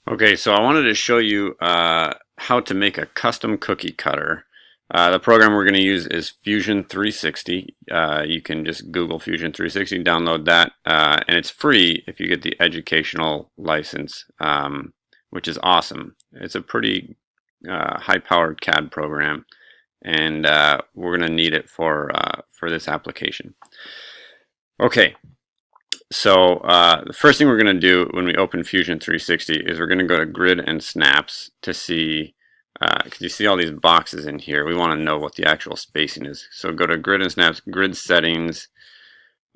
Okay, so I wanted to show you how to make a custom cookie cutter. The program we're going to use is Fusion 360. You can just Google Fusion 360, download that, and it's free if you get the educational license, which is awesome. It's a pretty high-powered CAD program, and we're going to need it for this application. Okay. So the first thing we're going to do when we open Fusion 360 is we're going to go to Grid and Snaps to see, because you see all these boxes in here. We want to know what the actual spacing is. So go to Grid and Snaps, Grid Settings.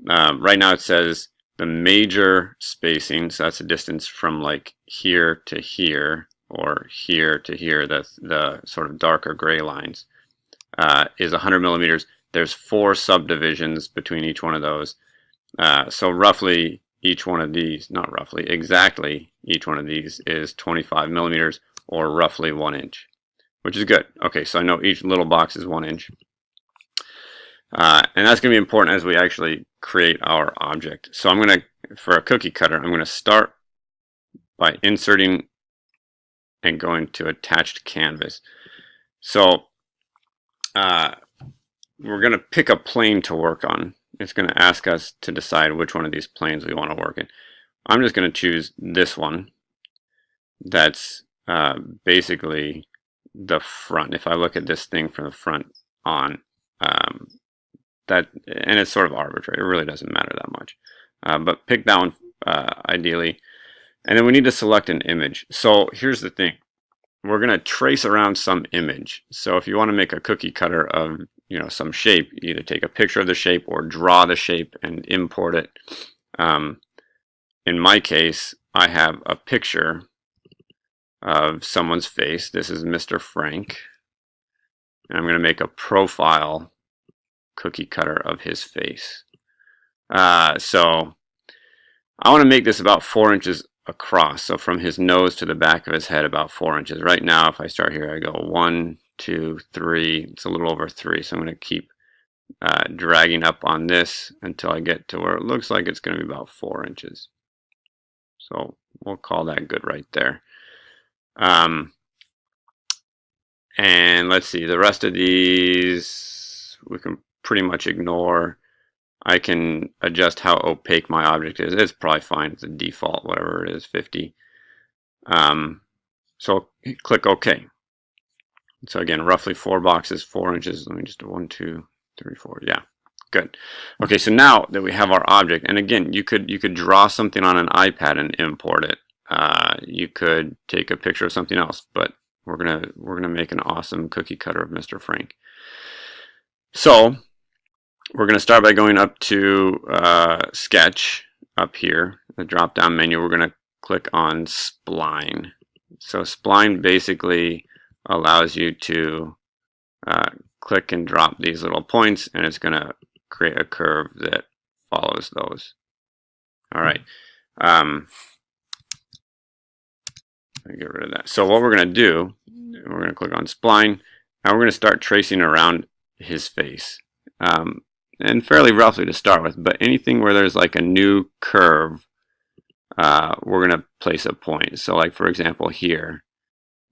Right now it says the major spacing, so that's the distance from like here to here, or here to here, the sort of darker gray lines, is 100 millimeters. There's 4 subdivisions between each one of those. So roughly each one of these, not roughly, exactly each one of these is 25 millimeters, or roughly 1 inch, which is good. Okay, so I know each little box is 1 inch. And that's going to be important as we actually create our object. So I'm going to, for a cookie cutter, I'm going to start by inserting and going to attached canvas. So we're going to pick a plane to work on. It's going to ask us to decide which one of these planes we want to work in. I'm just going to choose this one. That's basically the front. If I look at this thing from the front on, and it's sort of arbitrary. It really doesn't matter that much. But pick that one ideally. And then we need to select an image. So here's the thing. We're going to trace around some image. So if you want to make a cookie cutter of some shape, either take a picture of the shape or draw the shape and import it. In my case, I have a picture of someone's face. This is Mr. Frank. And I'm going to make a profile cookie cutter of his face. So I want to make this about 4 inches across. So from his nose to the back of his head, about 4 inches. Right now, if I start here, I go 1, 2, 3. It's a little over 3. So I'm going to keep dragging up on this until I get to where it looks like it's going to be about 4 inches. So we'll call that good right there. And let's see, the rest of these we can pretty much ignore. I can adjust how opaque my object is. It's probably fine. It's a default, whatever it is, 50. So click OK. So again, roughly 4 boxes, 4 inches. Let me just do 1, 2, 3, 4. Yeah, good. Okay, so now that we have our object, and again, you could draw something on an iPad and import it. You could take a picture of something else, but we're gonna make an awesome cookie cutter of Mr. Frank. So we're going to start by going up to Sketch up here, the drop down menu. We're going to click on Spline. So Spline basically allows you to click and drop these little points, and it's going to create a curve that follows those. All right. Get rid of that. So what we're going to do, we're going to click on Spline. Now we're going to start tracing around his face. And fairly roughly to start with, but anything where there's like a new curve, we're going to place a point. So like, for example, here,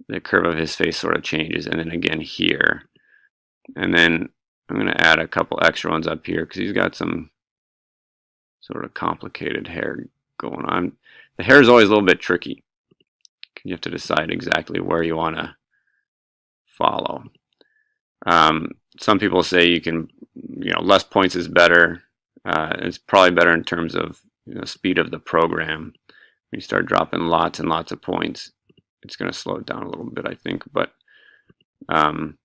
the curve of his face sort of changes, and then again here. And then I'm going to add a couple extra ones up here because he's got some sort of complicated hair going on. The hair is always a little bit tricky. You have to decide exactly where you want to follow. Some people say you can, less points is better. It's probably better in terms of speed of the program. When you start dropping lots and lots of points, it's going to slow it down a little bit, I think. But I'm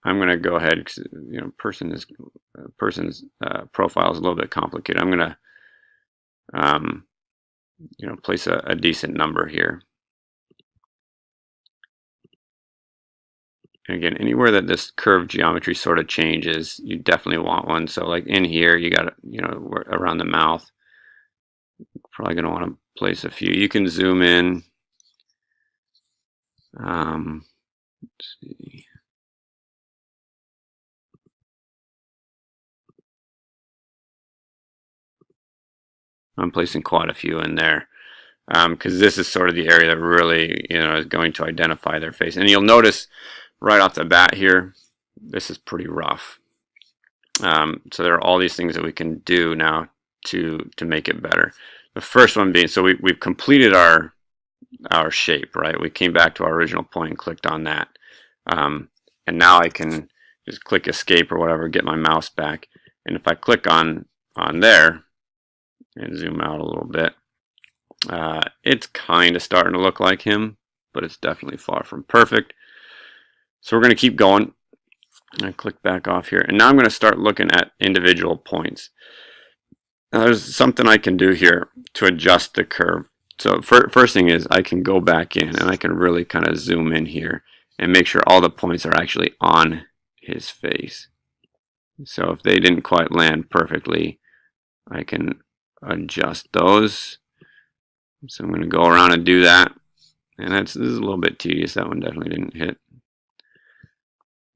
going to go ahead because person's profile is a little bit complicated. I'm going to place a decent number here. And again, anywhere that this curve geometry sort of changes, you definitely want one. So like in here, you got around the mouth, probably going to want to place a few. You can zoom in. Let's see. I'm placing quite a few in there. because this is sort of the area that really, is going to identify their face. And you'll notice right off the bat here, this is pretty rough. So there are all these things that we can do now to make it better. The first one being, so we've completed our shape, right? We came back to our original point and clicked on that. And now I can just click escape or whatever, get my mouse back. And if I click on there and zoom out a little bit, it's kind of starting to look like him, but it's definitely far from perfect. So we're going to keep going. I click back off here, and now I'm going to start looking at individual points. Now there's something I can do here to adjust the curve. So first thing is I can go back in and I can really kind of zoom in here and make sure all the points are actually on his face. So if they didn't quite land perfectly, I can adjust those. So I'm going to go around and do that. And this is a little bit tedious. That one definitely didn't hit.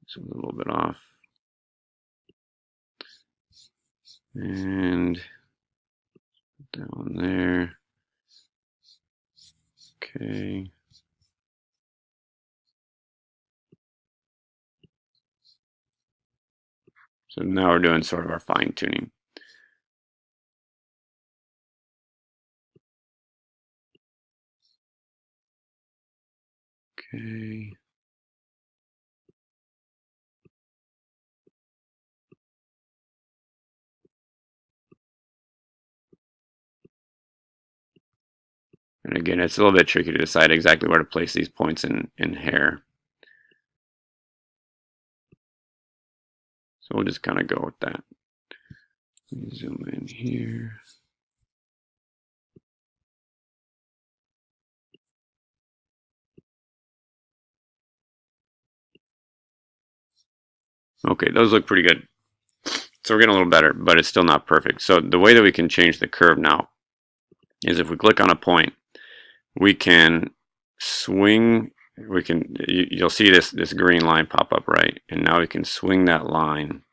So a little bit off. And down there. Okay. So now we're doing sort of our fine tuning. Okay. And again, it's a little bit tricky to decide exactly where to place these points in hair. So we'll just kind of go with that. Zoom in here. Okay, those look pretty good. So we're getting a little better, but it's still not perfect. So the way that we can change the curve now is if we click on a point, we can swing, you'll see this green line pop up, right? And now we can swing that line,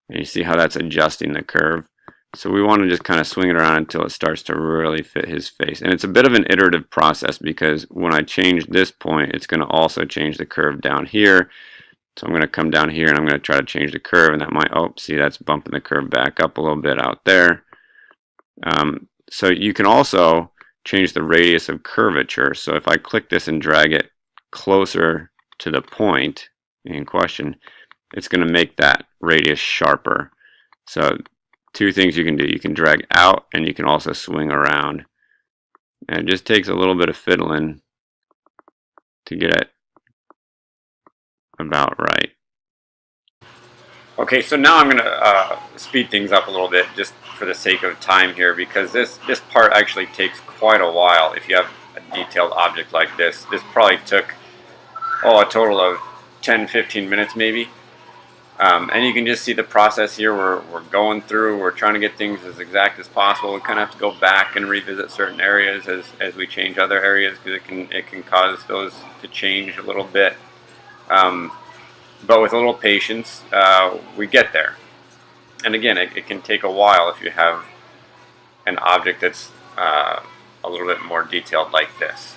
and you see how that's adjusting the curve. So we want to just kind of swing it around until it starts to really fit his face. And it's a bit of an iterative process, because when I change this point, it's going to also change the curve down here. So I'm going to come down here and I'm going to try to change the curve, and that might, see, that's bumping the curve back up a little bit out there. So you can also change the radius of curvature. So if I click this and drag it closer to the point in question, it's going to make that radius sharper. So two things you can do. You can drag out, and you can also swing around. And it just takes a little bit of fiddling to get it about right. Okay, so now I'm going to speed things up a little bit just for the sake of time here, because this part actually takes quite a while. If you have a detailed object like this probably took a total of 10-15 minutes maybe. And you can just see the process here. We're going through, we're trying to get things as exact as possible. We kind of have to go back and revisit certain areas as we change other areas, because it can cause those to change a little bit. But with a little patience, we get there. And again, it can take a while if you have an object that's a little bit more detailed like this.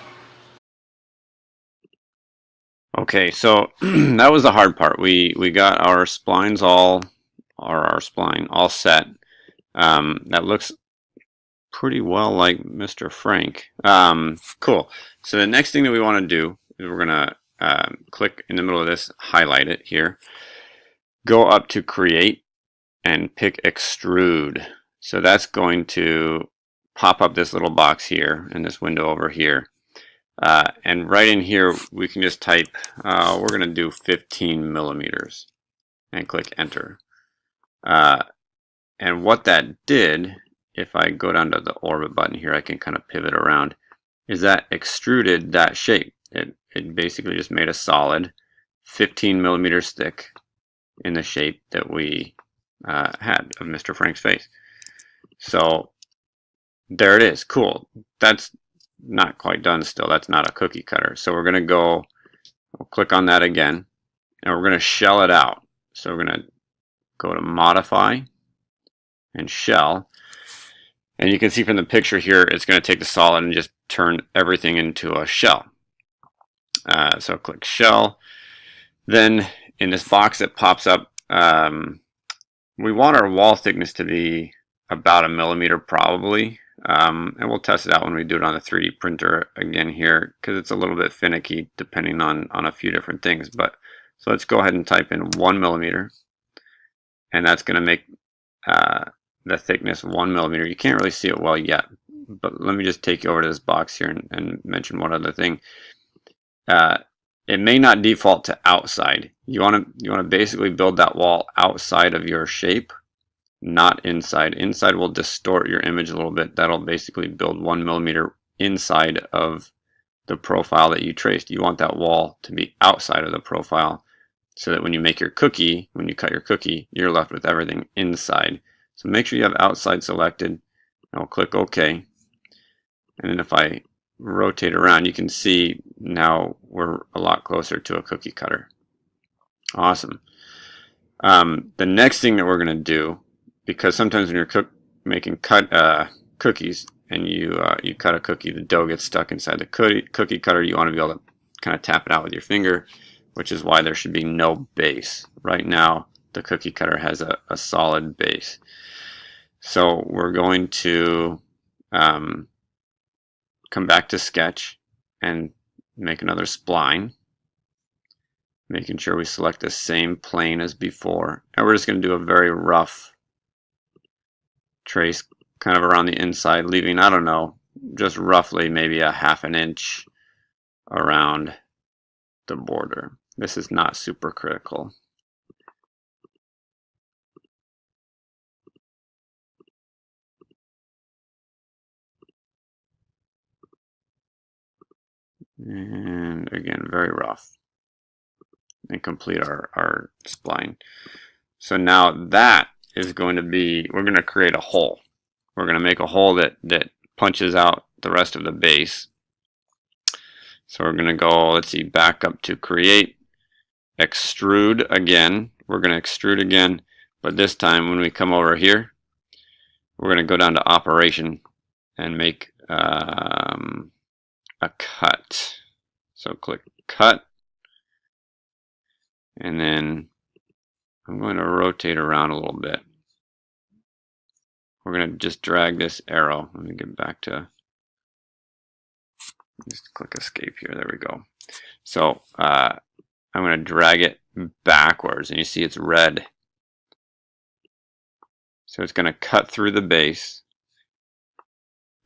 Okay, so that was the hard part. We got our splines our spline all set. That looks pretty well like Mr. Frank. Cool. So the next thing that we want to do is we're going to click in the middle of this, highlight it here, go up to create and pick extrude. So that's going to pop up this little box here in this window over here. And right in here we can just type, we're going to do 15 millimeters and click enter. And what that did, if I go down to the orbit button here, I can kind of pivot around, is that extruded that shape. It basically just made a solid 15 millimeters thick in the shape that we had of Mr. Frank's face. So there it is. Cool. That's not quite done still. That's not a cookie cutter. So we're going to go, we'll click on that again, and we're going to shell it out. So we're going to go to modify and shell. And you can see from the picture here, it's going to take the solid and just turn everything into a shell. So click shell. Then in this box that pops up, we want our wall thickness to be about 1 millimeter probably. And we'll test it out when we do it on the 3D printer again here, because it's a little bit finicky depending on a few different things. But so let's go ahead and type in 1 millimeter, and that's going to make the thickness 1 millimeter. You can't really see it well yet, but let me just take you over to this box here and mention one other thing. It may not default to outside. You want to basically build that wall outside of your shape, not inside. Inside will distort your image a little bit. That'll basically build 1 millimeter inside of the profile that you traced. You want that wall to be outside of the profile, so that when you make your cookie, when you cut your cookie, you're left with everything inside. So make sure you have outside selected. I'll click OK. And then if I rotate around, you can see now we're a lot closer to a cookie cutter. Awesome. The next thing that we're going to do, because sometimes when you're making cookies and you cut a cookie, the dough gets stuck inside the cookie cutter. You want to be able to kind of tap it out with your finger, which is why there should be no base. Right now, the cookie cutter has a solid base. So we're going to come back to Sketch and make another spline, making sure we select the same plane as before. And we're just going to do a very rough trace kind of around the inside, leaving, I don't know, just roughly maybe a 1/2 inch around the border. This is not super critical. And again, very rough. And complete our spline. So now that is going to be, we're going to create a hole. We're going to make a hole that punches out the rest of the base. So we're going to go, let's see, back up to create, extrude again. We're going to extrude again, but this time when we come over here, we're going to go down to operation and make a cut. So click cut, and then I'm going to rotate around a little bit. We're going to just drag this arrow. Let me get back to, just click escape here. There we go. So I'm going to drag it backwards, and you see it's red. So it's going to cut through the base.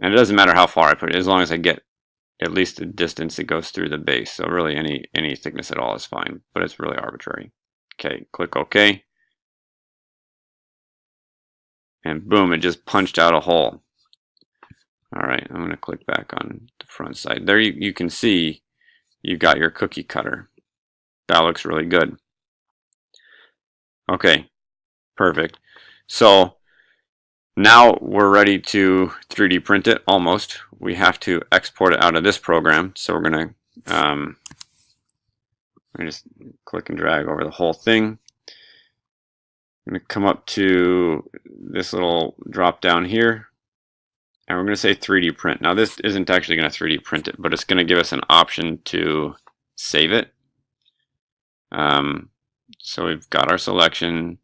And it doesn't matter how far I put it, as long as I get at least the distance it goes through the base. So really any thickness at all is fine, but it's really arbitrary. Okay, click OK. And boom, it just punched out a hole. All right, I'm going to click back on the front side. There you can see you got your cookie cutter. That looks really good. Okay, perfect. So now we're ready to 3D print it, almost. We have to export it out of this program. So we're going to just click and drag over the whole thing. I'm going to come up to this little drop down here, and we're going to say 3D print. Now this isn't actually going to 3D print it, but it's going to give us an option to save it. So we've got our selection.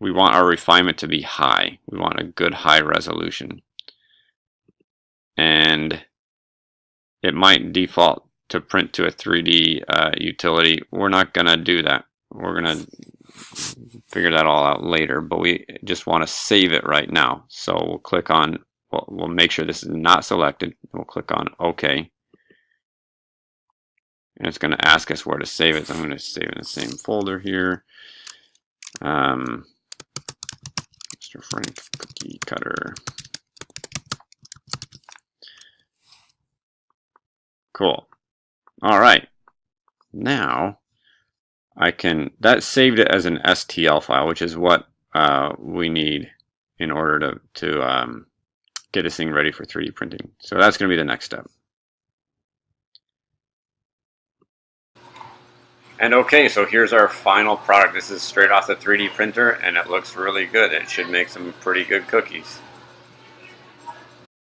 We want our refinement to be high. We want a good high resolution. And it might default to print to a 3D utility. We're not going to do that. We're going to figure that all out later, but we just want to save it right now. So we'll click on, we'll make sure this is not selected. We'll click on OK. And it's going to ask us where to save it. So I'm going to save it in the same folder here. Mr. Frank Cookie Cutter. Cool. All right. Now I can, that saved it as an STL file, which is what we need in order to get this thing ready for 3D printing. So that's going to be the next step. And okay, so here's our final product. This is straight off the 3D printer, and it looks really good. It should make some pretty good cookies.